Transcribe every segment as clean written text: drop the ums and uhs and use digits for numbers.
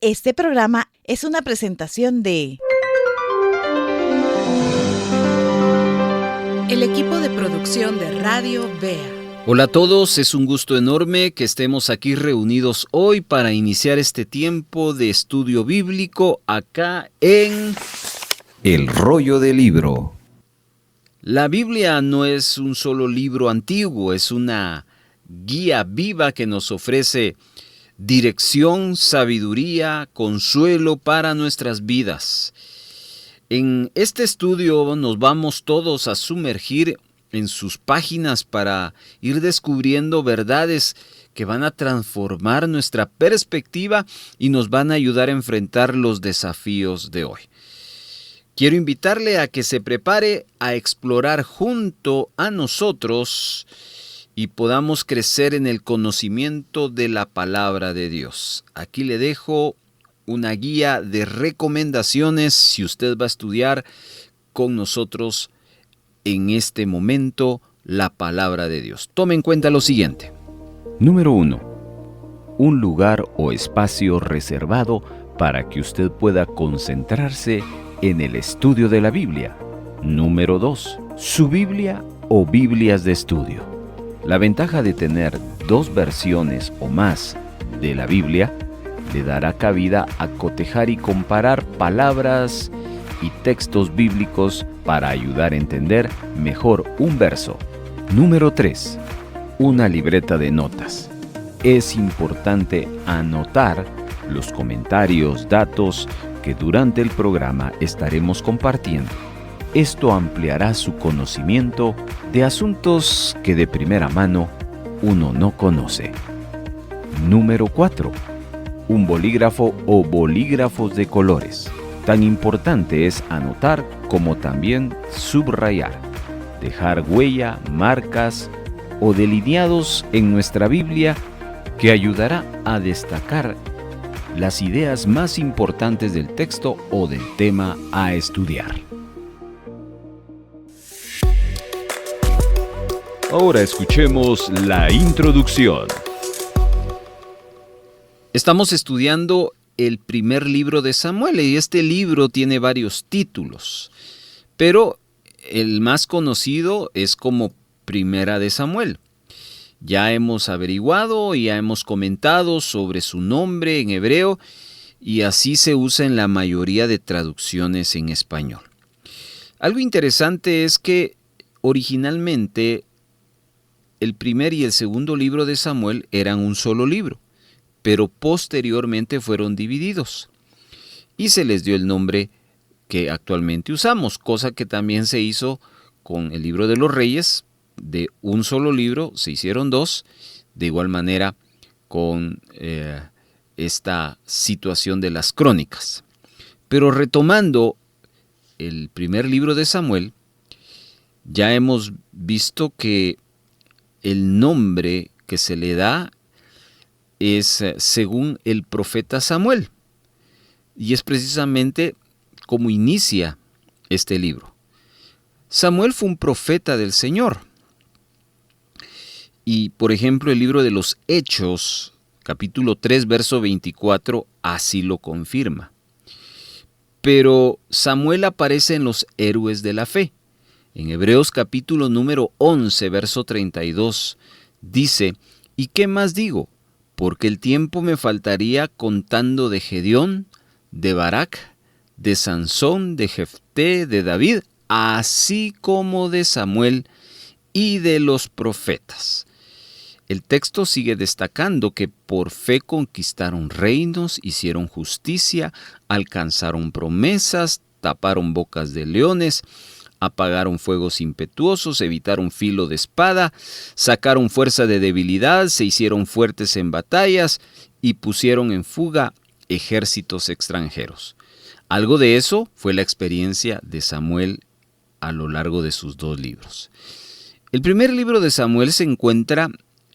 Este programa es una presentación de el equipo de producción de Radio Bea. Hola a todos, es un gusto enorme que estemos aquí reunidos hoy para iniciar este tiempo de estudio bíblico acá en El Rollo de Libro. La Biblia no es un solo libro antiguo, es una guía viva que nos ofrece dirección, sabiduría, consuelo para nuestras vidas. En este estudio nos vamos todos a sumergir en sus páginas para ir descubriendo verdades que van a transformar nuestra perspectiva y nos van a ayudar a enfrentar los desafíos de hoy. Quiero invitarle a que se prepare a explorar junto a nosotros y podamos crecer en el conocimiento de la palabra de Dios. Aquí le dejo una guía de recomendaciones si usted va a estudiar con nosotros en este momento la palabra de Dios. Tome en cuenta lo siguiente. Número 1. Un lugar o espacio reservado para que usted pueda concentrarse en el estudio de la Biblia. Número 2. Su Biblia o Biblias de estudio. La ventaja de tener dos versiones o más de la Biblia le dará cabida a cotejar y comparar palabras y textos bíblicos para ayudar a entender mejor un verso. Número 3. Una libreta de notas. Es importante anotar los comentarios, datos que durante el programa estaremos compartiendo. Esto ampliará su conocimiento de asuntos que de primera mano uno no conoce. Número 4. Un bolígrafo o bolígrafos de colores. Tan importante es anotar como también subrayar, dejar huella, marcas o delineados en nuestra Biblia que ayudará a destacar las ideas más importantes del texto o del tema a estudiar. Ahora escuchemos la introducción. Estamos estudiando el primer libro de Samuel y este libro tiene varios títulos, pero el más conocido es como Primera de Samuel. Ya hemos averiguado y ya hemos comentado sobre su nombre en hebreo y así se usa en la mayoría de traducciones en español. Algo interesante es que originalmente el primer y el segundo libro de Samuel eran un solo libro, pero posteriormente fueron divididos y se les dio el nombre que actualmente usamos, cosa que también se hizo con el libro de los Reyes. De un solo libro se hicieron dos, de igual manera con esta situación de las crónicas. Pero retomando el primer libro de Samuel, ya hemos visto que el nombre que se le da es según el profeta Samuel, y es precisamente como inicia este libro. Samuel fue un profeta del Señor, y por ejemplo el libro de los Hechos, capítulo 3, verso 24, así lo confirma. Pero Samuel aparece en los héroes de la fe. En Hebreos capítulo número 11, verso 32, dice, ¿y qué más digo? Porque el tiempo me faltaría contando de Gedeón, de Barak, de Sansón, de Jefté, de David, así como de Samuel y de los profetas. El texto sigue destacando que por fe conquistaron reinos, hicieron justicia, alcanzaron promesas, taparon bocas de leones, apagaron fuegos impetuosos, evitaron filo de espada, sacaron fuerza de debilidad, se hicieron fuertes en batallas y pusieron en fuga ejércitos extranjeros. Algo de eso fue la experiencia de Samuel a lo largo de sus dos libros. El primer libro de Samuel se encuentra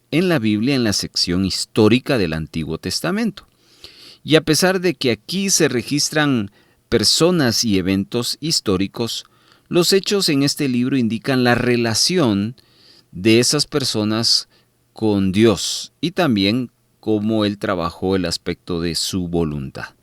en la Biblia en la sección histórica del Antiguo Testamento. Y a pesar de que aquí se registran personas y eventos históricos, los hechos en este libro indican la relación de esas personas con Dios y también cómo Él trabajó el aspecto de su voluntad.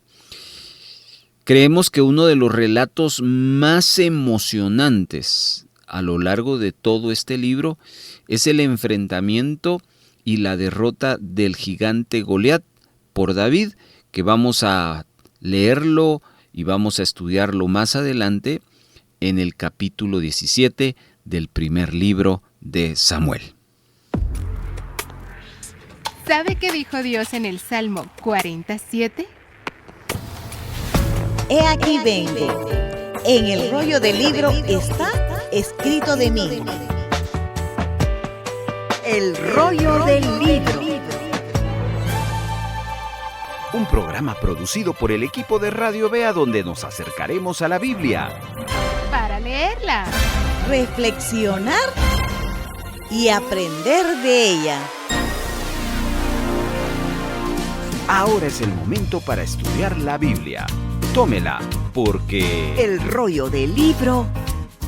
Creemos que uno de los relatos más emocionantes a lo largo de todo este libro es el enfrentamiento y la derrota del gigante Goliat por David, que vamos a leerlo y vamos a estudiarlo más adelante en el capítulo 17 del primer libro de Samuel. ¿Sabe qué dijo Dios en el Salmo 47? He aquí vengo. En el rollo del libro está escrito de mí. El rollo del libro. Un programa producido por el equipo de Radio Vea, donde nos acercaremos a la Biblia Para leerla. Reflexionar y aprender de ella. Ahora es el momento para estudiar la Biblia. Tómela, porque El rollo del libro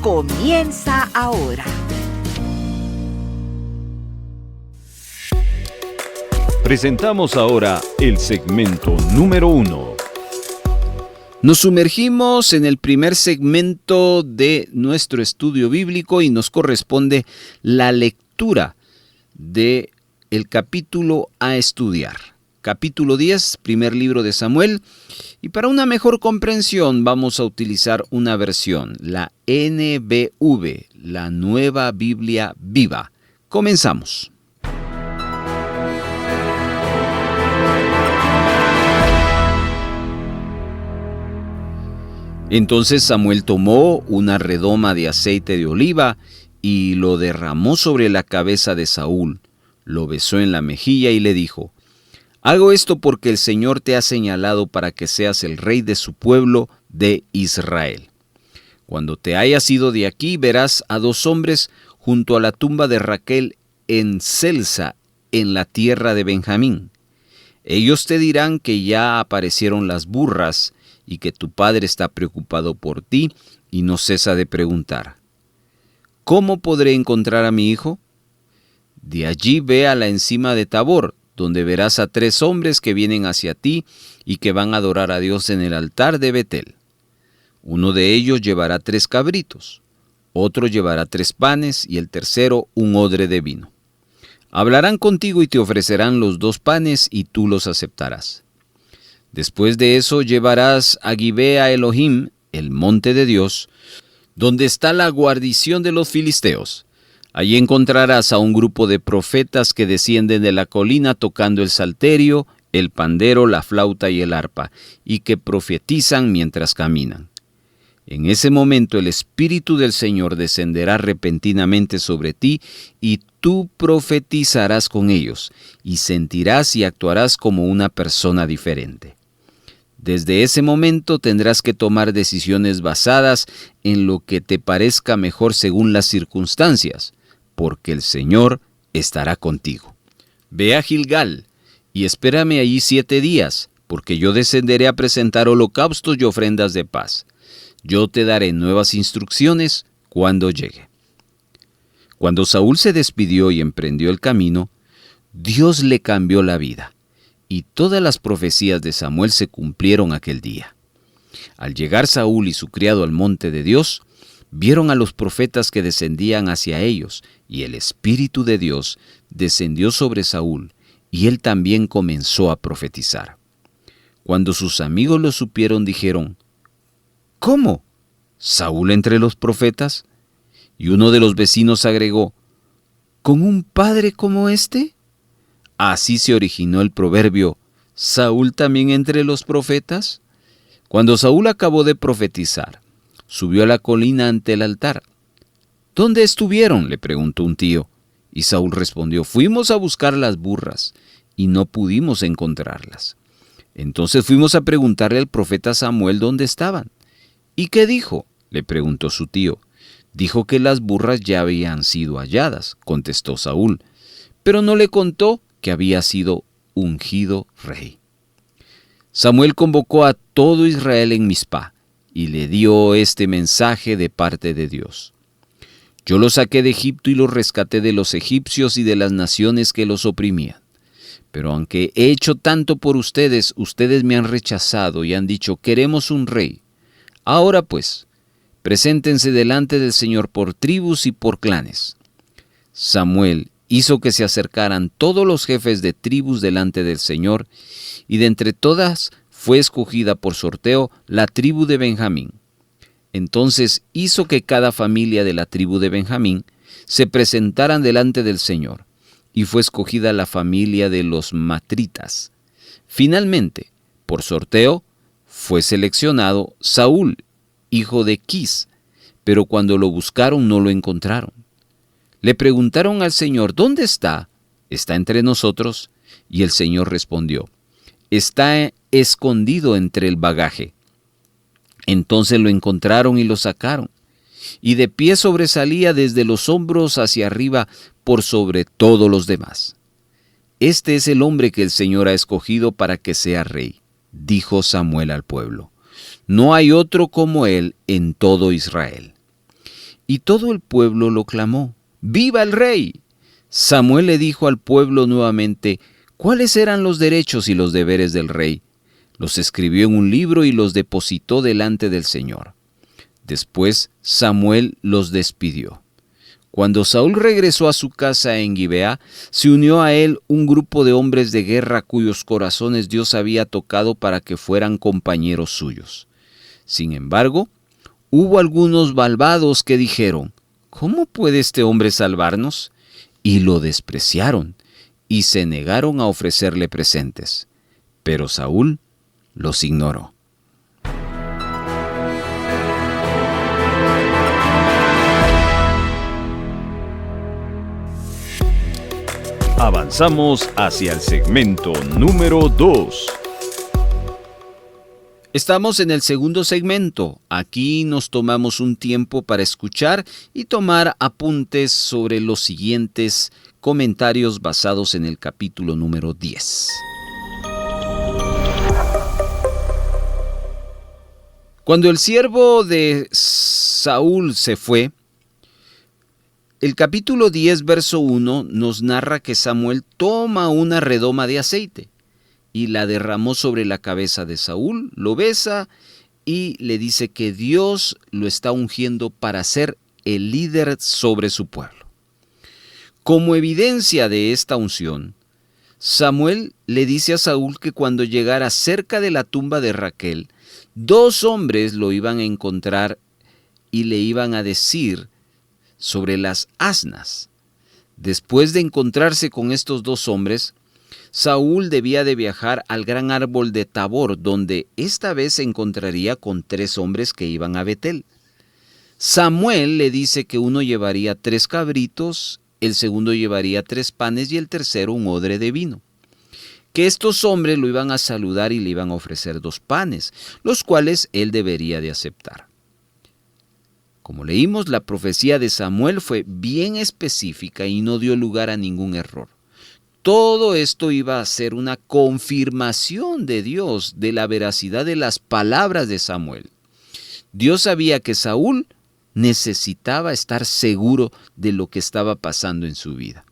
comienza ahora. presentamos ahora el segmento número 1. Nos sumergimos en el primer segmento de nuestro estudio bíblico y nos corresponde la lectura del capítulo a estudiar. Capítulo 10, primer libro de Samuel. Y para una mejor comprensión vamos a utilizar una versión, la NBV, la Nueva Biblia Viva. Comenzamos. Entonces Samuel tomó una redoma de aceite de oliva y lo derramó sobre la cabeza de Saúl, lo besó en la mejilla y le dijo: «Hago esto porque el Señor te ha señalado para que seas el rey de su pueblo de Israel. Cuando te hayas ido de aquí, verás a 2 hombres junto a la tumba de Raquel en Selsa, en la tierra de Benjamín. Ellos te dirán que ya aparecieron las burras y que tu padre está preocupado por ti y no cesa de preguntar: ¿cómo podré encontrar a mi hijo? De allí ve a la encima de Tabor, donde verás a 3 hombres que vienen hacia ti y que van a adorar a Dios en el altar de Betel. Uno de ellos llevará 3 cabritos, otro llevará 3 panes y el tercero un odre de vino. Hablarán contigo y te ofrecerán los 2 panes y tú los aceptarás. Después de eso llevarás a Gibea Elohim, el monte de Dios, donde está la guarnición de los filisteos. Allí encontrarás a un grupo de profetas que descienden de la colina tocando el salterio, el pandero, la flauta y el arpa, y que profetizan mientras caminan. En ese momento el Espíritu del Señor descenderá repentinamente sobre ti, y tú profetizarás con ellos, y sentirás y actuarás como una persona diferente. Desde ese momento tendrás que tomar decisiones basadas en lo que te parezca mejor según las circunstancias, porque el Señor estará contigo. Ve a Gilgal y espérame allí 7 días, porque yo descenderé a presentar holocaustos y ofrendas de paz. Yo te daré nuevas instrucciones cuando llegue». Cuando Saúl se despidió y emprendió el camino, Dios le cambió la vida, y todas las profecías de Samuel se cumplieron aquel día. Al llegar Saúl y su criado al monte de Dios, vieron a los profetas que descendían hacia ellos, y el Espíritu de Dios descendió sobre Saúl, y él también comenzó a profetizar. Cuando sus amigos lo supieron, dijeron: «¿Cómo? ¿Saúl entre los profetas?». Y uno de los vecinos agregó: «¿Con un padre como este?». Así se originó el proverbio: «¿Saúl también entre los profetas?». Cuando Saúl acabó de profetizar, subió a la colina ante el altar. «¿Dónde estuvieron?», le preguntó un tío. Y Saúl respondió: «Fuimos a buscar las burras y no pudimos encontrarlas. Entonces fuimos a preguntarle al profeta Samuel dónde estaban». «¿Y qué dijo?», le preguntó su tío. «Dijo que las burras ya habían sido halladas», contestó Saúl, «pero no le contó que había sido ungido rey». Samuel convocó a todo Israel en Mizpá y le dio este mensaje de parte de Dios: «Yo los saqué de Egipto y los rescaté de los egipcios y de las naciones que los oprimían. Pero aunque he hecho tanto por ustedes, ustedes me han rechazado y han dicho, queremos un rey. Ahora pues, preséntense delante del Señor por tribus y por clanes. Samuel hizo que se acercaran todos los jefes de tribus delante del Señor, y de entre todas fue escogida por sorteo la tribu de Benjamín. Entonces hizo que cada familia de la tribu de Benjamín se presentaran delante del Señor, y fue escogida la familia de los matritas. Finalmente, por sorteo, fue seleccionado Saúl, hijo de Quis, pero cuando lo buscaron no lo encontraron. Le preguntaron al Señor, ¿dónde está? ¿Está entre nosotros? Y el Señor respondió, está escondido entre el bagaje. Entonces lo encontraron y lo sacaron, y de pie sobresalía desde los hombros hacia arriba por sobre todos los demás. Este es el hombre que el Señor ha escogido para que sea rey, dijo Samuel al pueblo. No hay otro como él en todo Israel. Y todo el pueblo lo clamó, ¡viva el rey! Samuel le dijo al pueblo nuevamente, ¿cuáles eran los derechos y los deberes del rey? Los escribió en un libro y los depositó delante del Señor. Después Samuel los despidió. Cuando Saúl regresó a su casa en Gibea, se unió a él un grupo de hombres de guerra cuyos corazones Dios había tocado para que fueran compañeros suyos. Sin embargo, hubo algunos malvados que dijeron, ¿cómo puede este hombre salvarnos? Y lo despreciaron y se negaron a ofrecerle presentes. Pero Saúl los ignoró. Avanzamos hacia el segmento número 2. Estamos en el segundo segmento. Aquí nos tomamos un tiempo para escuchar y tomar apuntes sobre los siguientes comentarios basados en el capítulo número 10. Cuando el siervo de Saúl se fue, el capítulo 10, verso 1, nos narra que Samuel toma una redoma de aceite y la derramó sobre la cabeza de Saúl, lo besa y le dice que Dios lo está ungiendo para ser el líder sobre su pueblo. Como evidencia de esta unción, Samuel le dice a Saúl que cuando llegara cerca de la tumba de Raquel, 2 hombres lo iban a encontrar y le iban a decir sobre las asnas. Después de encontrarse con estos 2 hombres, Saúl debía de viajar al gran árbol de Tabor, donde esta vez se encontraría con 3 hombres que iban a Betel. Samuel le dice que uno llevaría 3 cabritos, el segundo llevaría 3 panes y el tercero un odre de vino. Que estos hombres lo iban a saludar y le iban a ofrecer 2 panes, los cuales él debería de aceptar. Como leímos, la profecía de Samuel fue bien específica y no dio lugar a ningún error. Todo esto iba a ser una confirmación de Dios de la veracidad de las palabras de Samuel. Dios sabía que Saúl necesitaba estar seguro de lo que estaba pasando en su vida.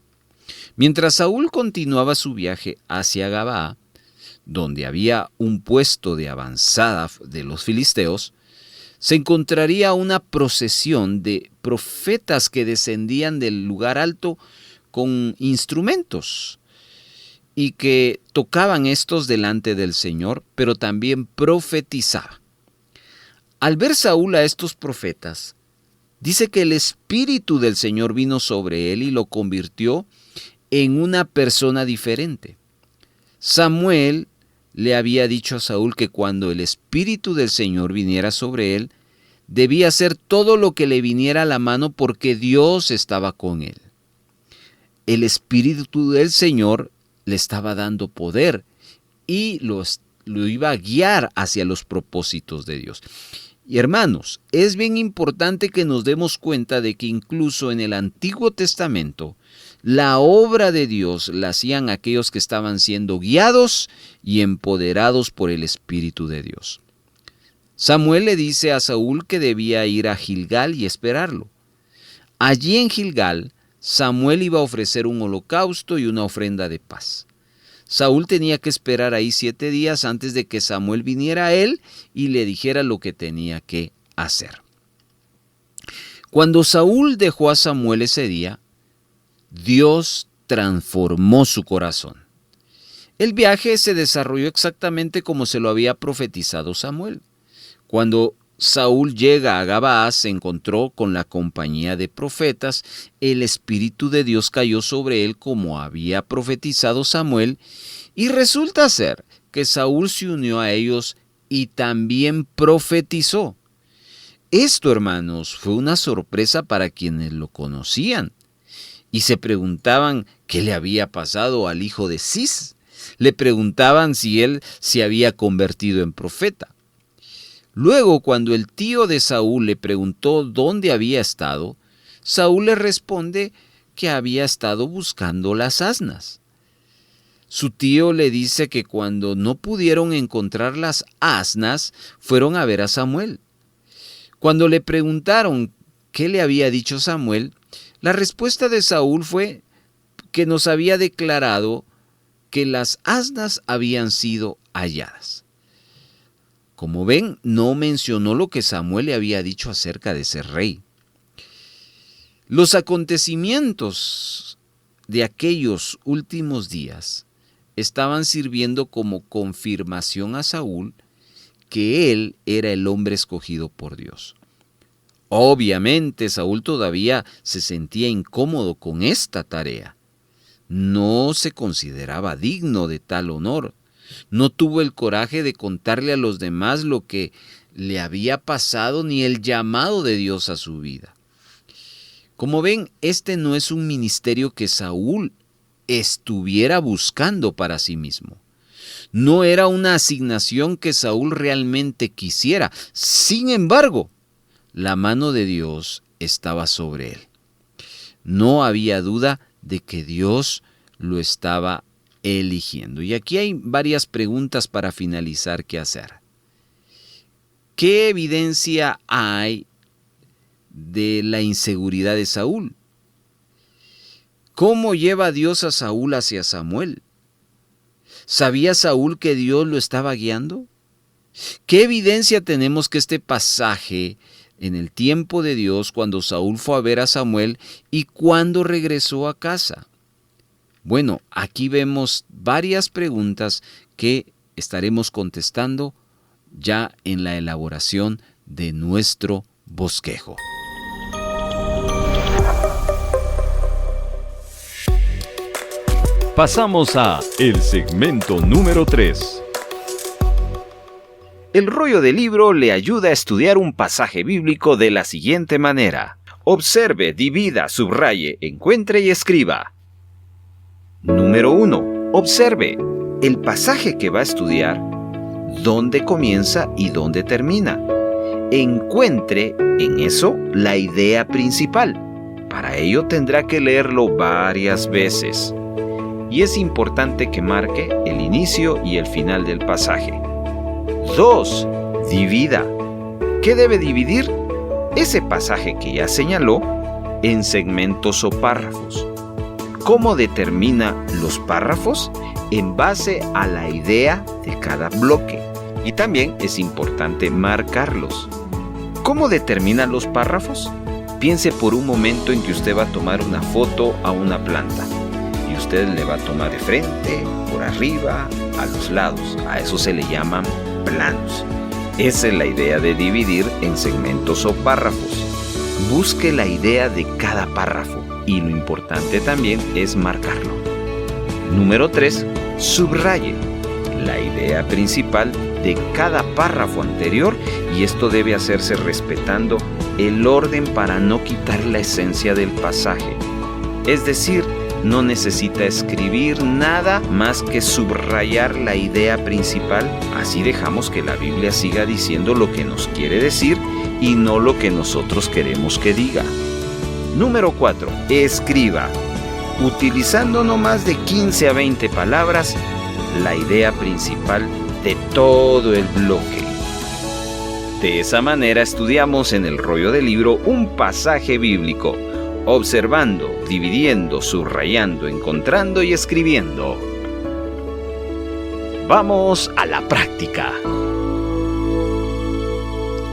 Mientras Saúl continuaba su viaje hacia Gabaa, donde había un puesto de avanzada de los filisteos, se encontraría una procesión de profetas que descendían del lugar alto con instrumentos y que tocaban estos delante del Señor, pero también profetizaban. Al ver Saúl a estos profetas, dice que el Espíritu del Señor vino sobre él y lo convirtió en una persona diferente. Samuel le había dicho a Saúl que cuando el Espíritu del Señor viniera sobre él, debía hacer todo lo que le viniera a la mano porque Dios estaba con él. El Espíritu del Señor le estaba dando poder y lo iba a guiar hacia los propósitos de Dios. Y hermanos, es bien importante que nos demos cuenta de que incluso en el Antiguo Testamento, la obra de Dios la hacían aquellos que estaban siendo guiados y empoderados por el Espíritu de Dios. Samuel le dice a Saúl que debía ir a Gilgal y esperarlo. Allí en Gilgal, Samuel iba a ofrecer un holocausto y una ofrenda de paz. Saúl tenía que esperar ahí 7 días antes de que Samuel viniera a él y le dijera lo que tenía que hacer. Cuando Saúl dejó a Samuel ese día, Dios transformó su corazón. El viaje se desarrolló exactamente como se lo había profetizado Samuel. Cuando Saúl llega a Gabaa, se encontró con la compañía de profetas. El Espíritu de Dios cayó sobre él como había profetizado Samuel, y resulta ser que Saúl se unió a ellos y también profetizó. Esto, hermanos, fue una sorpresa para quienes lo conocían y se preguntaban qué le había pasado al hijo de Cis. Le preguntaban si él se había convertido en profeta. Luego, cuando el tío de Saúl le preguntó dónde había estado, Saúl le responde que había estado buscando las asnas. Su tío le dice que cuando no pudieron encontrar las asnas, fueron a ver a Samuel. Cuando le preguntaron qué le había dicho Samuel, la respuesta de Saúl fue que nos había declarado que las asnas habían sido halladas. Como ven, no mencionó lo que Samuel le había dicho acerca de ser rey. Los acontecimientos de aquellos últimos días estaban sirviendo como confirmación a Saúl que él era el hombre escogido por Dios. Obviamente, Saúl todavía se sentía incómodo con esta tarea. No se consideraba digno de tal honor. No tuvo el coraje de contarle a los demás lo que le había pasado ni el llamado de Dios a su vida. Como ven, este no es un ministerio que Saúl estuviera buscando para sí mismo. No era una asignación que Saúl realmente quisiera. Sin embargo, la mano de Dios estaba sobre él. No había duda de que Dios lo estaba eligiendo. Y aquí hay varias preguntas para finalizar que hacer. ¿Qué evidencia hay de la inseguridad de Saúl? ¿Cómo lleva Dios a Saúl hacia Samuel? ¿Sabía Saúl que Dios lo estaba guiando? ¿Qué evidencia tenemos que este pasaje en el tiempo de Dios, cuando Saúl fue a ver a Samuel y cuando regresó a casa? Bueno, aquí vemos varias preguntas que estaremos contestando ya en la elaboración de nuestro bosquejo. Pasamos a el segmento número 3. El rollo del libro le ayuda a estudiar un pasaje bíblico de la siguiente manera. Observe, divida, subraye, encuentre y escriba. Número 1. Observe el pasaje que va a estudiar, dónde comienza y dónde termina. Encuentre en eso la idea principal. Para ello tendrá que leerlo varias veces. Y es importante que marque el inicio y el final del pasaje. 2. Divida. ¿Qué debe dividir? Ese pasaje que ya señaló en segmentos o párrafos. ¿Cómo determina los párrafos? En base a la idea de cada bloque. Y también es importante marcarlos. ¿Cómo determina los párrafos? Piense por un momento en que usted va a tomar una foto a una planta. Y usted le va a tomar de frente, por arriba, a los lados. A eso se le llaman planos. Esa es la idea de dividir en segmentos o párrafos. Busque la idea de cada párrafo. Y lo importante también es marcarlo. Número 3. Subraye la idea principal de cada párrafo anterior, y esto debe hacerse respetando el orden para no quitar la esencia del pasaje. Es decir, no necesita escribir nada más que subrayar la idea principal. Así dejamos que la Biblia siga diciendo lo que nos quiere decir y no lo que nosotros queremos que diga. Número 4. Escriba, utilizando no más de 15 a 20 palabras, la idea principal de todo el bloque. De esa manera estudiamos en el rollo del libro un pasaje bíblico, observando, dividiendo, subrayando, encontrando y escribiendo. Vamos a la práctica.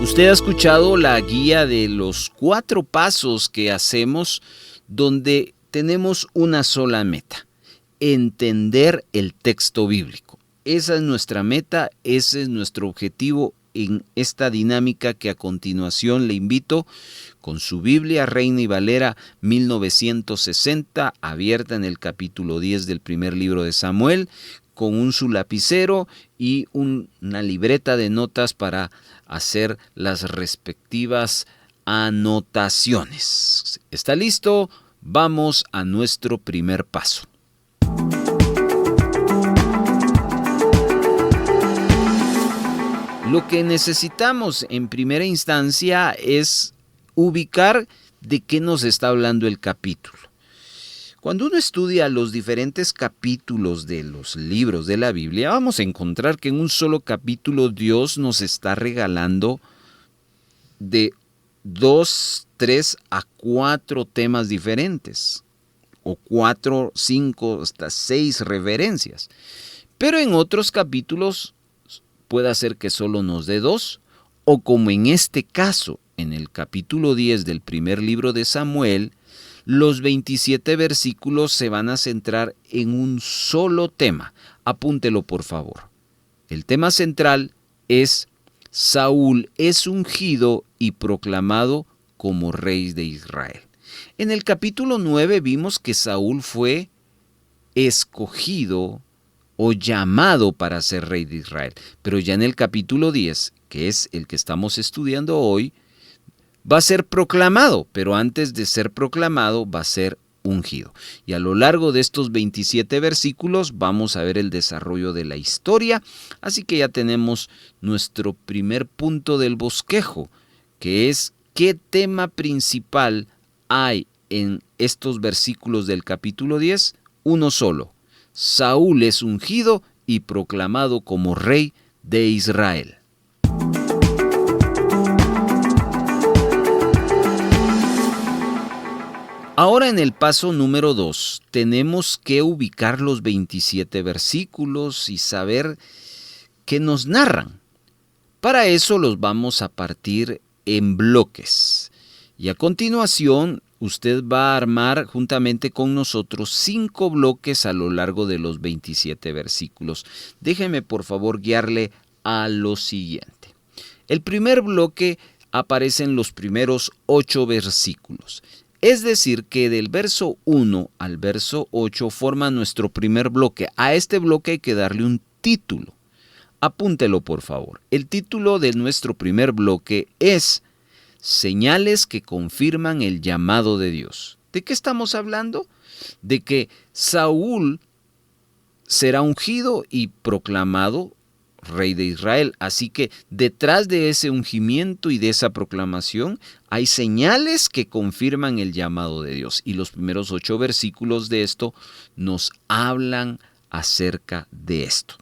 Usted ha escuchado la guía de los 4 pasos que hacemos donde tenemos una sola meta: entender el texto bíblico. Esa es nuestra meta, ese es nuestro objetivo en esta dinámica que a continuación le invito con su Biblia Reina y Valera 1960, abierta en el capítulo 10 del primer libro de Samuel, con su lapicero y una libreta de notas para hacer las respectivas anotaciones. ¿Está listo? Vamos a nuestro primer paso. Lo que necesitamos en primera instancia es ubicar de qué nos está hablando el capítulo. Cuando uno estudia los diferentes capítulos de los libros de la Biblia, vamos a encontrar que en un solo capítulo Dios nos está regalando de 2, 3 a 4 temas diferentes, o 4, 5, hasta 6 referencias. Pero en otros capítulos puede ser que solo nos dé 2, o como en este caso, en el capítulo 10 del primer libro de Samuel, los 27 versículos se van a centrar en un solo tema. Apúntelo, por favor. El tema central es: Saúl es ungido y proclamado como rey de Israel. En el capítulo 9 vimos que Saúl fue escogido o llamado para ser rey de Israel. Pero ya en el capítulo 10, que es el que estamos estudiando hoy, va a ser proclamado, pero antes de ser proclamado va a ser ungido. Y a lo largo de estos 27 versículos vamos a ver el desarrollo de la historia, así que ya tenemos nuestro primer punto del bosquejo, que es qué tema principal hay en estos versículos del capítulo 10, uno solo: Saúl es ungido y proclamado como rey de Israel. Ahora en el paso número 2 tenemos que ubicar los 27 versículos y saber qué nos narran. Para eso los vamos a partir en bloques. Y a continuación usted va a armar juntamente con nosotros 5 bloques a lo largo de los 27 versículos. Déjeme por favor guiarle a lo siguiente. El primer bloque aparece en los primeros 8 versículos. Es decir, que del verso 1 al verso 8 forma nuestro primer bloque. A este bloque hay que darle un título. Apúntelo, por favor. El título de nuestro primer bloque es Señales que confirman el llamado de Dios. ¿De qué estamos hablando? De que Saúl será ungido y proclamado rey de Israel. Así que detrás de ese ungimiento y de esa proclamación hay señales que confirman el llamado de Dios. Y los primeros 8 versículos de esto nos hablan acerca de esto.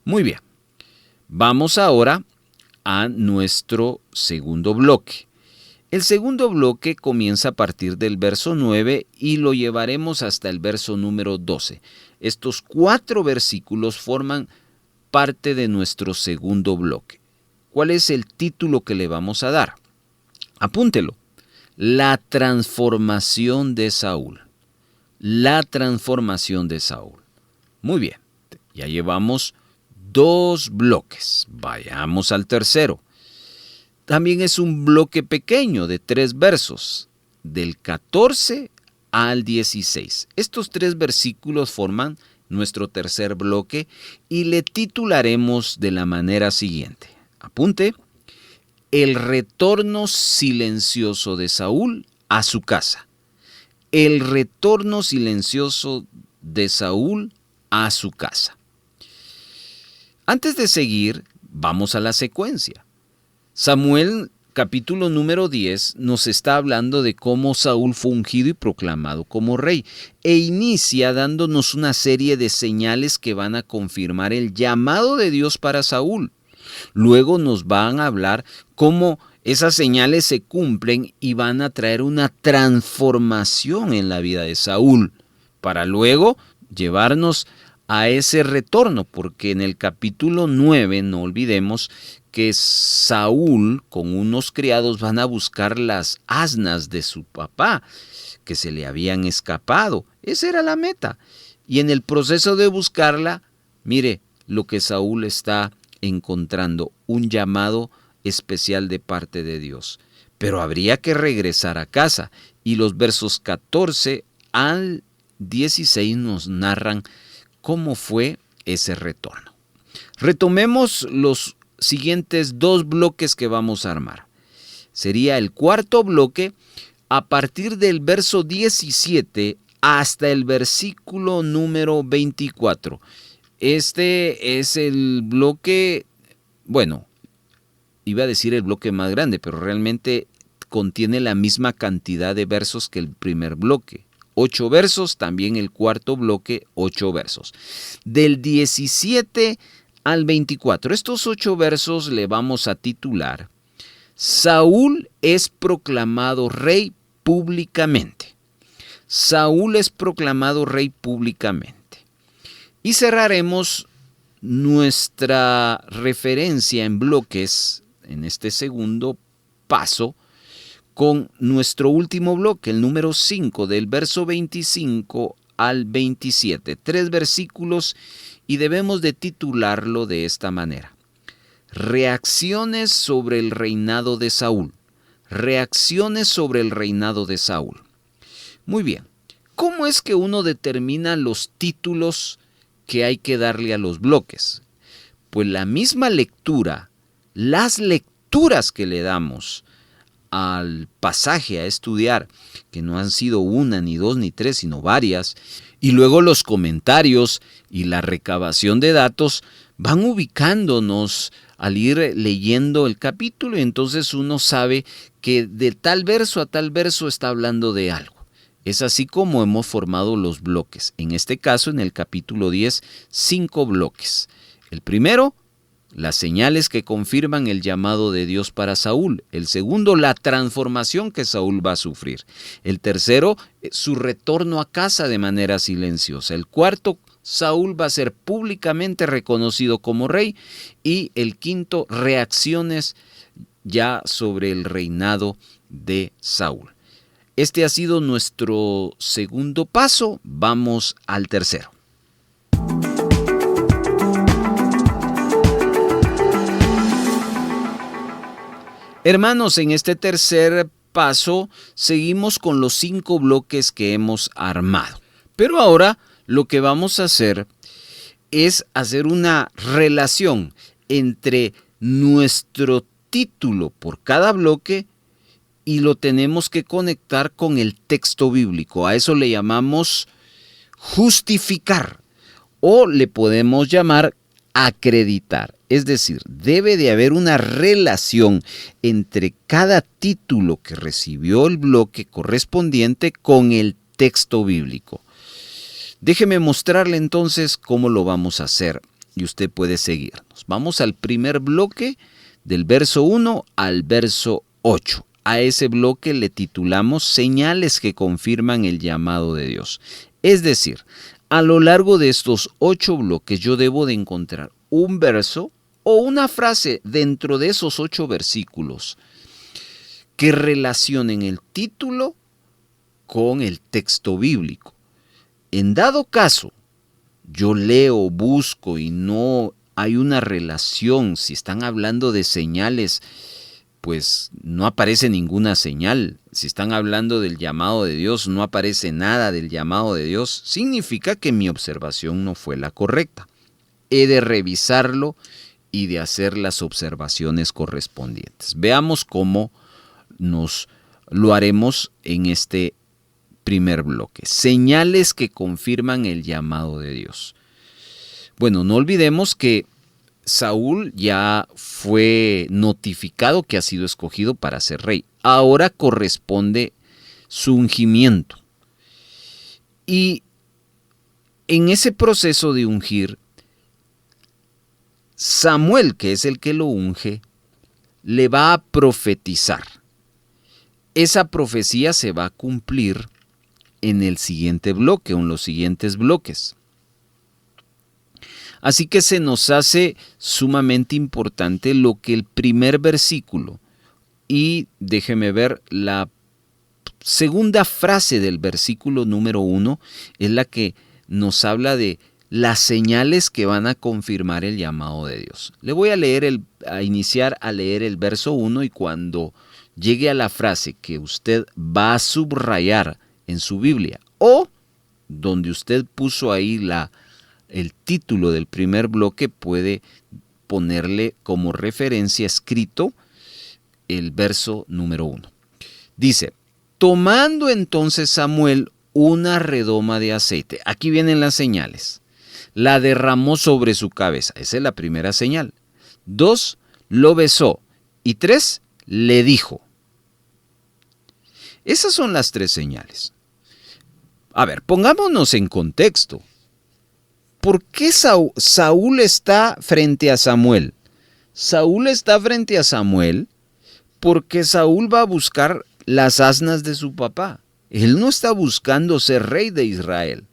Muy bien, vamos ahora a nuestro segundo bloque. El segundo bloque comienza a partir del verso 9 y lo llevaremos hasta el verso número 12. Estos 4 versículos forman parte de nuestro segundo bloque. ¿Cuál es el título que le vamos a dar? Apúntelo. La transformación de Saúl. La transformación de Saúl. Muy bien, ya llevamos 2 bloques. Vayamos al tercero. También es un bloque pequeño de 3 versos, del 14 al 16. Estos 3 versículos forman nuestro tercer bloque y le titularemos de la manera siguiente. Apunte: El retorno silencioso de Saúl a su casa. El retorno silencioso de Saúl a su casa. Antes de seguir, vamos a la secuencia. Samuel, capítulo número 10, nos está hablando de cómo Saúl fue ungido y proclamado como rey, e inicia dándonos una serie de señales que van a confirmar el llamado de Dios para Saúl. Luego nos van a hablar cómo esas señales se cumplen y van a traer una transformación en la vida de Saúl, para luego llevarnos a ese retorno, porque en el capítulo 9, no olvidemos que Saúl con unos criados van a buscar las asnas de su papá, que se le habían escapado. Esa era la meta. Y en el proceso de buscarla, mire lo que Saúl está encontrando, un llamado especial de parte de Dios. Pero habría que regresar a casa. Y los versos 14 al 16 nos narran cómo fue ese retorno. Retomemos los siguientes 2 bloques que vamos a armar. Sería el cuarto bloque a partir del verso 17 hasta el versículo número 24. Este es el bloque, bueno, iba a decir el bloque más grande, pero realmente contiene la misma cantidad de versos que el primer bloque. 8 versos, también el cuarto bloque, 8 versos. Del 17 al 24, estos 8 versos le vamos a titular: Saúl es proclamado rey públicamente. Saúl es proclamado rey públicamente. Y cerraremos nuestra referencia en bloques en este segundo paso con nuestro último bloque, el número 5, del verso 25 al 27. 3 versículos y debemos de titularlo de esta manera: Reacciones sobre el reinado de Saúl. Reacciones sobre el reinado de Saúl. Muy bien, ¿cómo es que uno determina los títulos que hay que darle a los bloques? Pues la misma lectura, las lecturas que le damos al pasaje a estudiar, que no han sido 1, ni 2, ni 3, sino varias, y luego los comentarios y la recabación de datos van ubicándonos al ir leyendo el capítulo, y entonces uno sabe que de tal verso a tal verso está hablando de algo. Es así como hemos formado los bloques. En este caso, en el capítulo 10, 5 bloques. El primero, las señales que confirman el llamado de Dios para Saúl. El segundo, la transformación que Saúl va a sufrir. El tercero, su retorno a casa de manera silenciosa. El cuarto, Saúl va a ser públicamente reconocido como rey. Y el quinto, reacciones ya sobre el reinado de Saúl. Este ha sido nuestro segundo paso. Vamos al tercero. Hermanos, en este tercer paso seguimos con los 5 bloques que hemos armado. Pero ahora lo que vamos a hacer es hacer una relación entre nuestro título por cada bloque y lo tenemos que conectar con el texto bíblico. A eso le llamamos justificar o le podemos llamar acreditar. Es decir, debe de haber una relación entre cada título que recibió el bloque correspondiente con el texto bíblico. Déjeme mostrarle entonces cómo lo vamos a hacer y usted puede seguirnos. Vamos al primer bloque del verso 1 al verso 8. A ese bloque le titulamos Señales que confirman el llamado de Dios. Es decir, a lo largo de estos 8 bloques yo debo de encontrar un verso o una frase dentro de esos 8 versículos que relacionen el título con el texto bíblico. En dado caso, yo leo, busco y no hay una relación, si están hablando de señales, pues no aparece ninguna señal. Si están hablando del llamado de Dios, no aparece nada del llamado de Dios. Significa que mi observación no fue la correcta. He de revisarlo y de hacer las observaciones correspondientes. Veamos cómo nos lo haremos en este primer bloque. Señales que confirman el llamado de Dios. Bueno, no olvidemos que Saúl ya fue notificado que ha sido escogido para ser rey. Ahora corresponde su ungimiento. Y en ese proceso de ungir, Samuel, que es el que lo unge, le va a profetizar. Esa profecía se va a cumplir en el siguiente bloque o en los siguientes bloques. Así que se nos hace sumamente importante lo que el primer versículo y déjeme ver la segunda frase del versículo número 1 es la que nos habla de las señales que van a confirmar el llamado de Dios. Le voy a iniciar a leer el verso 1 y cuando llegue a la frase que usted va a subrayar en su Biblia o donde usted puso ahí el título del primer bloque, puede ponerle como referencia escrito el verso número 1. Dice: tomando entonces Samuel una redoma de aceite. Aquí vienen las señales. La derramó sobre su cabeza. Esa es la primera señal. 2, lo besó. Y 3, le dijo. Esas son las 3 señales. A ver, pongámonos en contexto. ¿Por qué Saúl está frente a Samuel? Saúl está frente a Samuel porque Saúl va a buscar las asnas de su papá. Él no está buscando ser rey de Israel.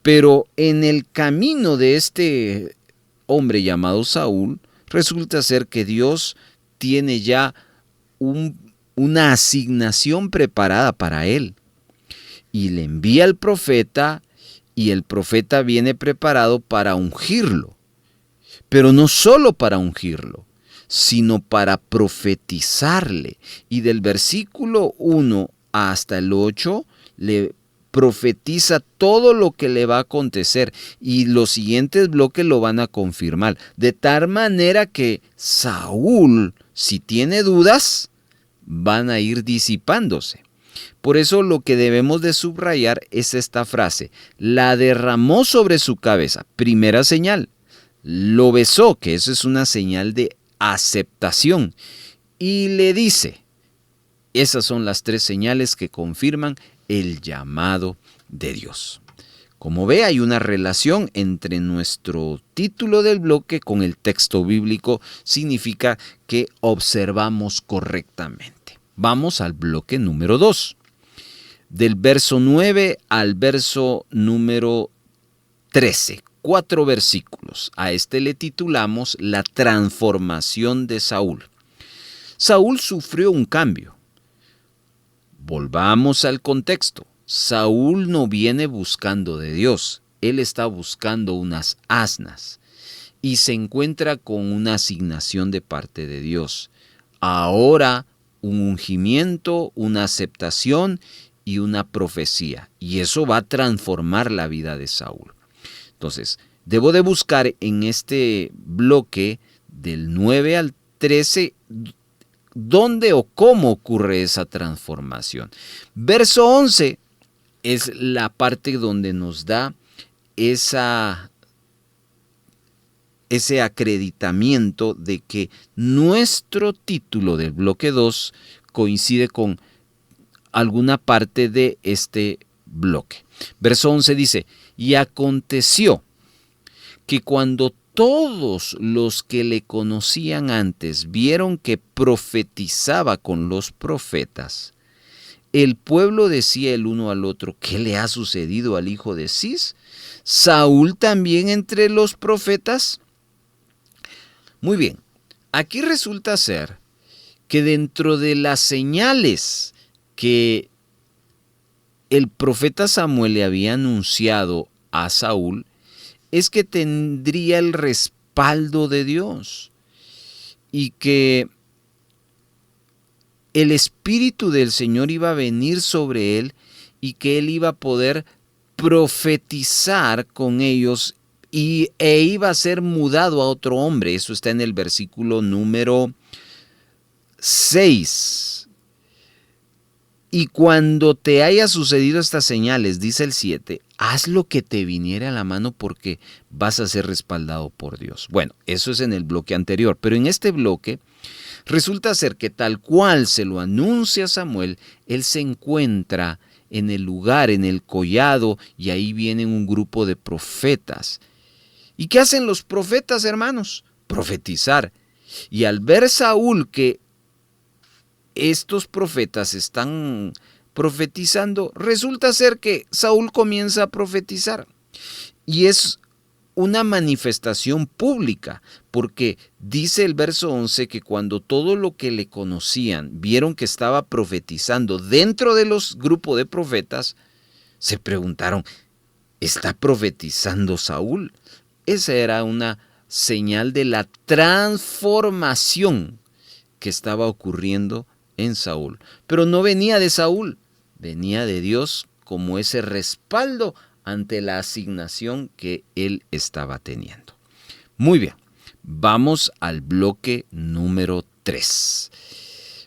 Pero en el camino de este hombre llamado Saúl, resulta ser que Dios tiene ya una asignación preparada para él. Y le envía al profeta, y el profeta viene preparado para ungirlo. Pero no solo para ungirlo, sino para profetizarle. Y del versículo 1 hasta el 8 le profetiza todo lo que le va a acontecer y los siguientes bloques lo van a confirmar. De tal manera que Saúl, si tiene dudas, van a ir disipándose. Por eso lo que debemos de subrayar es esta frase: la derramó sobre su cabeza, primera señal. Lo besó, que eso es una señal de aceptación. Y le dice, esas son las 3 señales que confirman el llamado de Dios. Como ve, hay una relación entre nuestro título del bloque con el texto bíblico. Significa que observamos correctamente. Vamos al bloque número 2. Del verso 9 al verso número 13. 4 versículos. A este le titulamos la transformación de Saúl. Saúl sufrió un cambio. Volvamos al contexto. Saúl no viene buscando de Dios. Él está buscando unas asnas y se encuentra con una asignación de parte de Dios. Ahora un ungimiento, una aceptación y una profecía. Y eso va a transformar la vida de Saúl. Entonces, debo de buscar en este bloque del 9 al 13 dónde o cómo ocurre esa transformación. Verso 11 es la parte donde nos da ese acreditamiento de que nuestro título del bloque 2 coincide con alguna parte de este bloque. Verso 11 dice: y aconteció que cuando todos los que le conocían antes vieron que profetizaba con los profetas, el pueblo decía el uno al otro: ¿qué le ha sucedido al hijo de Cis? ¿Saúl también entre los profetas? Muy bien, aquí resulta ser que dentro de las señales que el profeta Samuel le había anunciado a Saúl, es que tendría el respaldo de Dios y que el Espíritu del Señor iba a venir sobre él y que él iba a poder profetizar con ellos e iba a ser mudado a otro hombre. Eso está en el versículo número 6. Y cuando te haya sucedido estas señales, dice el 7, haz lo que te viniera a la mano porque vas a ser respaldado por Dios. Bueno, eso es en el bloque anterior, pero en este bloque resulta ser que tal cual se lo anuncia Samuel, él se encuentra en el lugar, en el collado, y ahí vienen un grupo de profetas. ¿Y qué hacen los profetas, hermanos? Profetizar. Y al ver Saúl que estos profetas están profetizando, resulta ser que Saúl comienza a profetizar. Y es una manifestación pública, porque dice el verso 11 que cuando todo lo que le conocían vieron que estaba profetizando dentro de los grupos de profetas, se preguntaron, ¿está profetizando Saúl? Esa era una señal de la transformación que estaba ocurriendo en Saúl. Pero no venía de Saúl, venía de Dios como ese respaldo ante la asignación que él estaba teniendo. Muy bien, vamos al bloque número 3.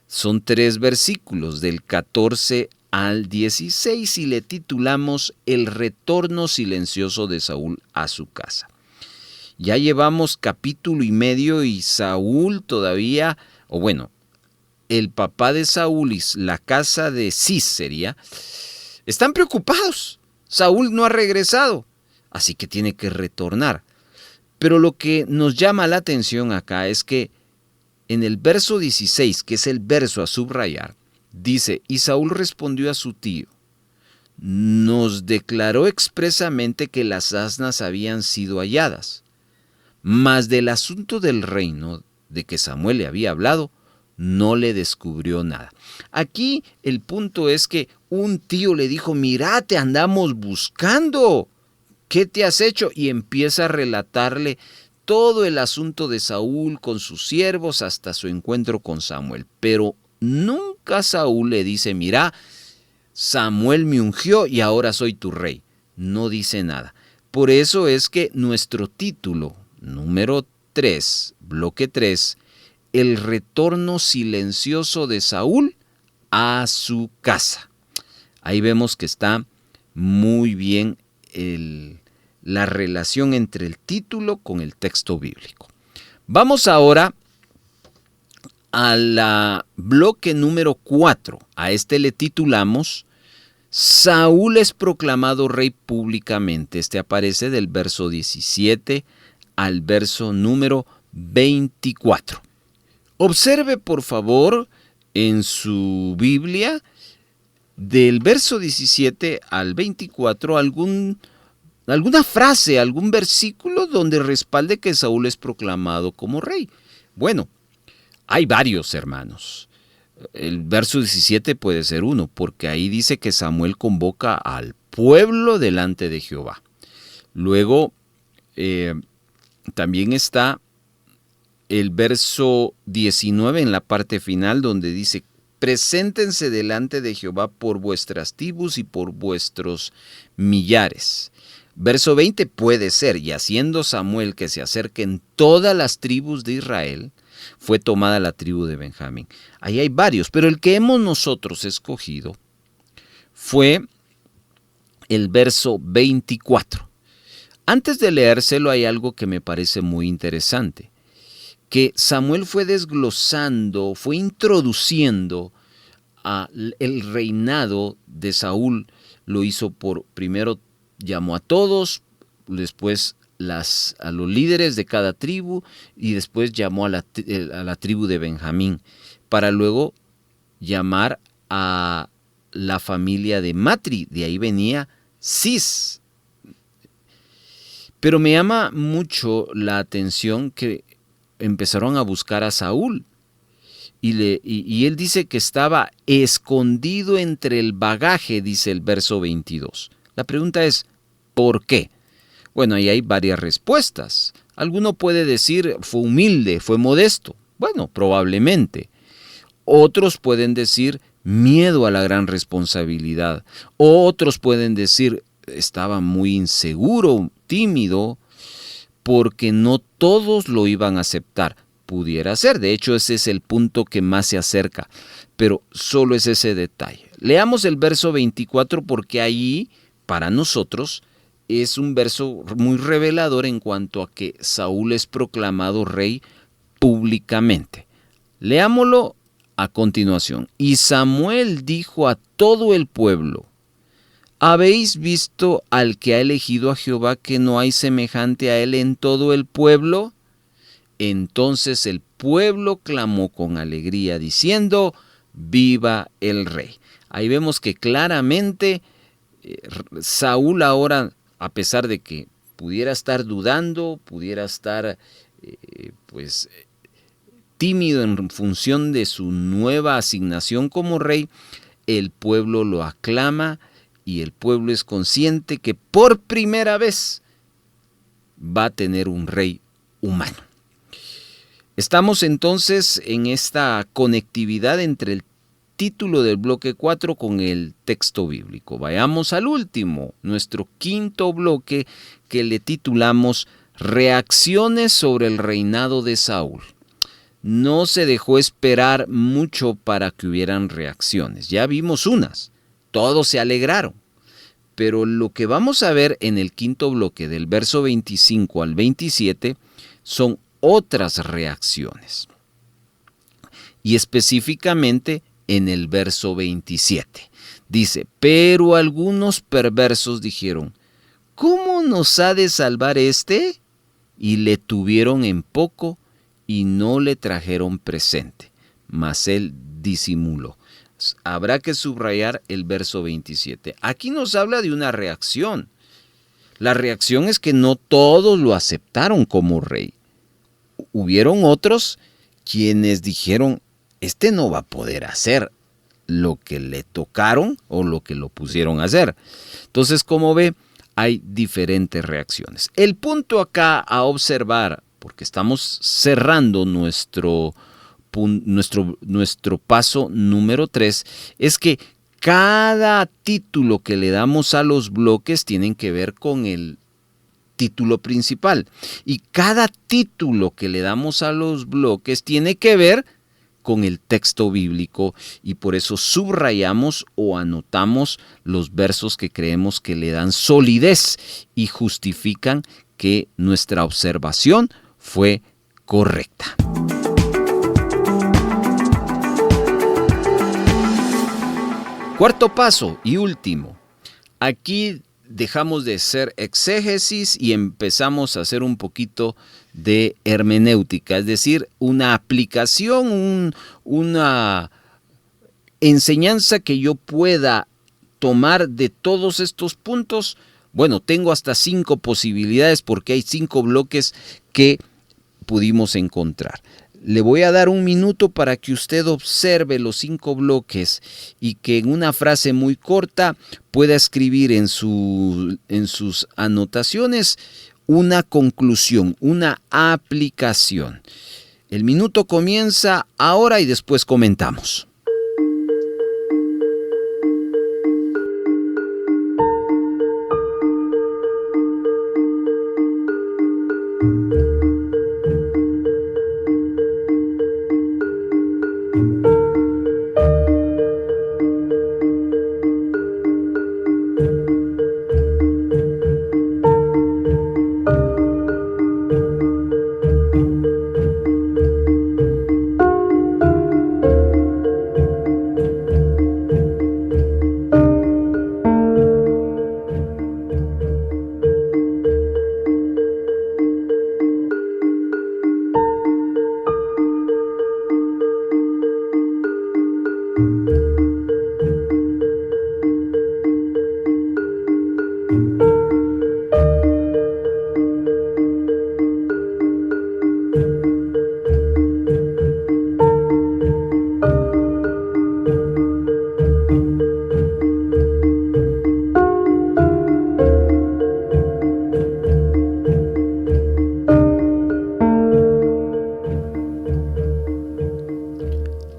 Son 3 versículos del 14 al 16 y le titulamos El retorno silencioso de Saúl a su casa. Ya llevamos capítulo y medio y Saúl todavía, o bueno, el papá de Saúl y la casa de Cis sería, están preocupados. Saúl no ha regresado, así que tiene que retornar. Pero lo que nos llama la atención acá es que en el verso 16, que es el verso a subrayar, dice, y Saúl respondió a su tío, nos declaró expresamente que las asnas habían sido halladas, mas del asunto del reino de que Samuel le había hablado, no le descubrió nada. Aquí el punto es que un tío le dijo, mira, te andamos buscando, ¿qué te has hecho? Y empieza a relatarle todo el asunto de Saúl con sus siervos hasta su encuentro con Samuel. Pero nunca Saúl le dice, mira, Samuel me ungió y ahora soy tu rey. No dice nada. Por eso es que nuestro título, número 3, bloque 3, el retorno silencioso de Saúl a su casa. Ahí vemos que está muy bien la relación entre el título con el texto bíblico. Vamos ahora al bloque número 4. A este le titulamos Saúl es proclamado rey públicamente. Este aparece del verso 17 al verso número 24. Observe, por favor, en su Biblia, del verso 17 al 24, alguna frase, algún versículo donde respalde que Saúl es proclamado como rey. Bueno, hay varios, hermanos. El verso 17 puede ser uno, porque ahí dice que Samuel convoca al pueblo delante de Jehová. Luego, también está el verso 19 en la parte final donde dice, preséntense delante de Jehová por vuestras tribus y por vuestros millares. Verso 20 puede ser, y haciendo Samuel que se acerquen todas las tribus de Israel, fue tomada la tribu de Benjamín. Ahí hay varios, pero el que hemos nosotros escogido fue el verso 24. Antes de leérselo hay algo que me parece muy interesante, que Samuel fue desglosando, fue introduciendo el reinado de Saúl. Lo hizo primero llamó a todos, después a los líderes de cada tribu y después llamó a la tribu de Benjamín, para luego llamar a la familia de Matri, de ahí venía Cis. Pero me llama mucho la atención que empezaron a buscar a Saúl y él dice que estaba escondido entre el bagaje, dice el verso 22. La pregunta es, ¿por qué? Bueno, ahí hay varias respuestas. Alguno puede decir, fue humilde, fue modesto. Bueno, probablemente. Otros pueden decir, miedo a la gran responsabilidad. Otros pueden decir, estaba muy inseguro, tímido, porque no todos lo iban a aceptar. Pudiera ser, de hecho ese es el punto que más se acerca, pero solo es ese detalle. Leamos el verso 24 porque ahí, para nosotros, es un verso muy revelador en cuanto a que Saúl es proclamado rey públicamente. Leámoslo a continuación. Y Samuel dijo a todo el pueblo, ¿habéis visto al que ha elegido a Jehová, que no hay semejante a él en todo el pueblo? Entonces el pueblo clamó con alegría, diciendo, viva el rey. Ahí vemos que claramente Saúl ahora, a pesar de que pudiera estar dudando, pudiera estar tímido en función de su nueva asignación como rey, el pueblo lo aclama y el pueblo es consciente que por primera vez va a tener un rey humano. Estamos entonces en esta conectividad entre el título del bloque 4 con el texto bíblico. Vayamos al último, nuestro quinto bloque, que le titulamos Reacciones sobre el reinado de Saúl. No se dejó esperar mucho para que hubieran reacciones. Ya vimos unas, todos se alegraron. Pero lo que vamos a ver en el quinto bloque, del verso 25 al 27, son otras reacciones. Y específicamente en el verso 27. Dice, pero algunos perversos dijeron, ¿cómo nos ha de salvar este? Y le tuvieron en poco y no le trajeron presente. Mas él disimuló. Habrá que subrayar el verso 27. Aquí nos habla de una reacción. La reacción es que no todos lo aceptaron como rey. Hubieron otros quienes dijeron, este no va a poder hacer lo que le tocaron o lo que lo pusieron a hacer. Entonces, como ve, hay diferentes reacciones. El punto acá a observar, porque estamos cerrando nuestro paso número 3, es que cada título que le damos a los bloques tienen que ver con el título principal. Y cada título que le damos a los bloques tiene que ver con el texto bíblico, y por eso subrayamos o anotamos los versos que creemos que le dan solidez y justifican que nuestra observación fue correcta. Cuarto paso y último. Aquí dejamos de hacer exégesis y empezamos a hacer un poquito de hermenéutica, es decir, una aplicación, una enseñanza que yo pueda tomar de todos estos puntos. Bueno, tengo hasta 5 posibilidades porque hay 5 bloques que pudimos encontrar. Le voy a dar un minuto para que usted observe los 5 bloques y que en una frase muy corta pueda escribir en sus anotaciones una conclusión, una aplicación. El minuto comienza ahora y después comentamos.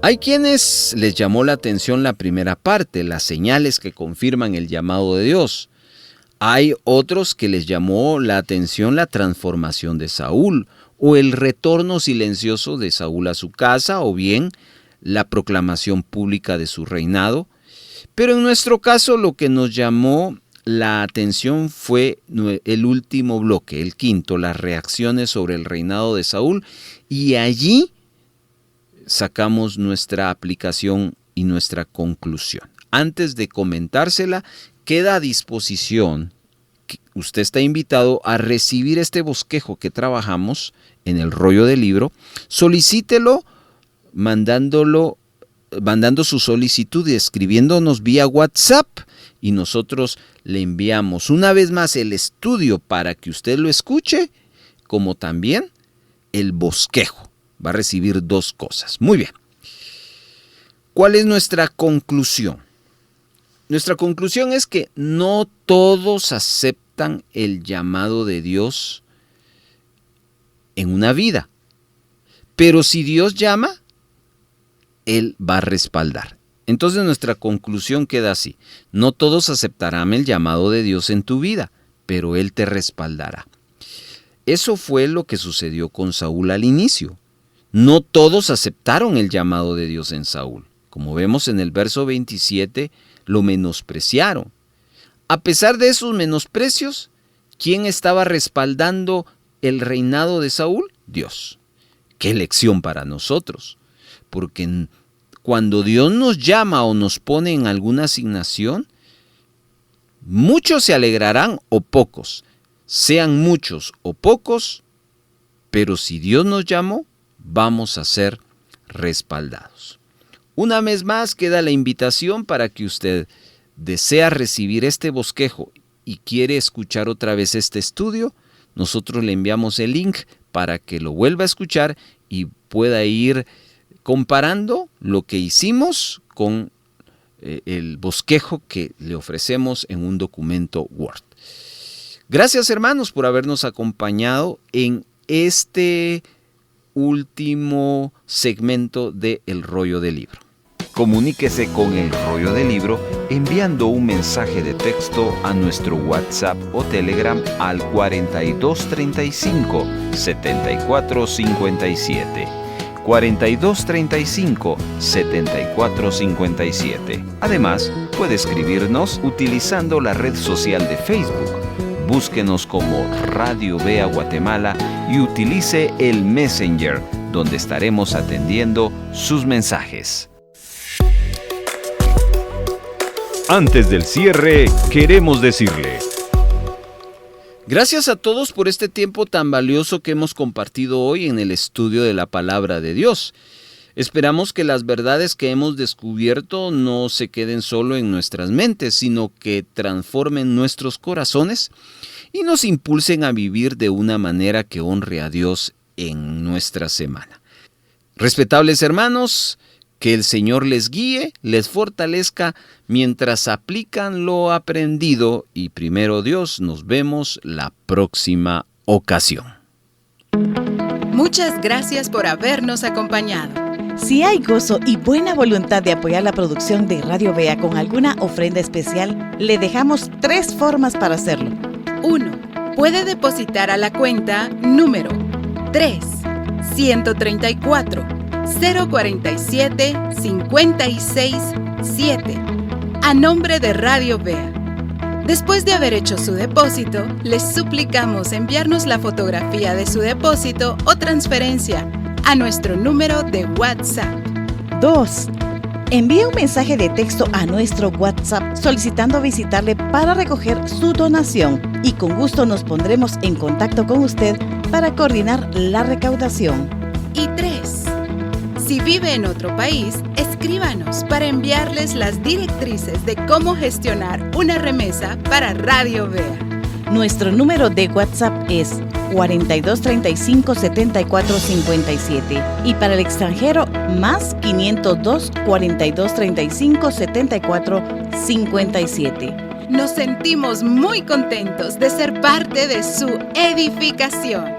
Hay quienes les llamó la atención la primera parte, las señales que confirman el llamado de Dios. Hay otros que les llamó la atención la transformación de Saúl, o el retorno silencioso de Saúl a su casa, o bien la proclamación pública de su reinado. Pero en nuestro caso lo que nos llamó la atención fue el último bloque, el quinto, las reacciones sobre el reinado de Saúl, y allí sacamos nuestra aplicación y nuestra conclusión. Antes de comentársela, queda a disposición, usted está invitado a recibir este bosquejo que trabajamos en el rollo del libro. Solicítelo mandándolo mandando su solicitud y escribiéndonos vía WhatsApp y nosotros le enviamos una vez más el estudio para que usted lo escuche, como también el bosquejo. Va a recibir 2 cosas. Muy bien. ¿Cuál es nuestra conclusión? Nuestra conclusión es que no todos aceptan el llamado de Dios en una vida. Pero si Dios llama, Él va a respaldar. Entonces nuestra conclusión queda así. No todos aceptarán el llamado de Dios en tu vida, pero Él te respaldará. Eso fue lo que sucedió con Saúl al inicio. No todos aceptaron el llamado de Dios en Saúl. Como vemos en el verso 27, lo menospreciaron. A pesar de esos menosprecios, ¿quién estaba respaldando el reinado de Saúl? Dios. ¡Qué lección para nosotros! Porque cuando Dios nos llama o nos pone en alguna asignación, muchos se alegrarán o pocos, sean muchos o pocos, pero si Dios nos llamó, vamos a ser respaldados. Una vez más queda la invitación para que usted desea recibir este bosquejo y quiere escuchar otra vez este estudio, nosotros le enviamos el link para que lo vuelva a escuchar y pueda ir comparando lo que hicimos con el bosquejo que le ofrecemos en un documento Word. Gracias, hermanos, por habernos acompañado en este último segmento de El Rollo del Libro. Comuníquese con El Rollo del Libro enviando un mensaje de texto a nuestro WhatsApp o Telegram al 4235 7457. 4235 7457. Además, puede escribirnos utilizando la red social de Facebook. Búsquenos como Radio Vea Guatemala y utilice el Messenger, donde estaremos atendiendo sus mensajes. Antes del cierre, queremos decirle: gracias a todos por este tiempo tan valioso que hemos compartido hoy en el estudio de la Palabra de Dios. Esperamos que las verdades que hemos descubierto no se queden solo en nuestras mentes, sino que transformen nuestros corazones y nos impulsen a vivir de una manera que honre a Dios en nuestra semana. Respetables hermanos, que el Señor les guíe, les fortalezca mientras aplican lo aprendido y primero Dios, nos vemos la próxima ocasión. Muchas gracias por habernos acompañado. Si hay gozo y buena voluntad de apoyar la producción de Radio Vea con alguna ofrenda especial, le dejamos 3 formas para hacerlo. 1. Puede depositar a la cuenta número 3 134 047 56 7 a nombre de Radio Vea. Después de haber hecho su depósito, les suplicamos enviarnos la fotografía de su depósito o transferencia a nuestro número de WhatsApp. 2. Envíe un mensaje de texto a nuestro WhatsApp solicitando visitarle para recoger su donación y con gusto nos pondremos en contacto con usted para coordinar la recaudación. Y 3. Si vive en otro país, escríbanos para enviarles las directrices de cómo gestionar una remesa para Radio Vea. Nuestro número de WhatsApp es 4235 7457 y para el extranjero más 502 4235 7457. Nos sentimos muy contentos de ser parte de su edificación.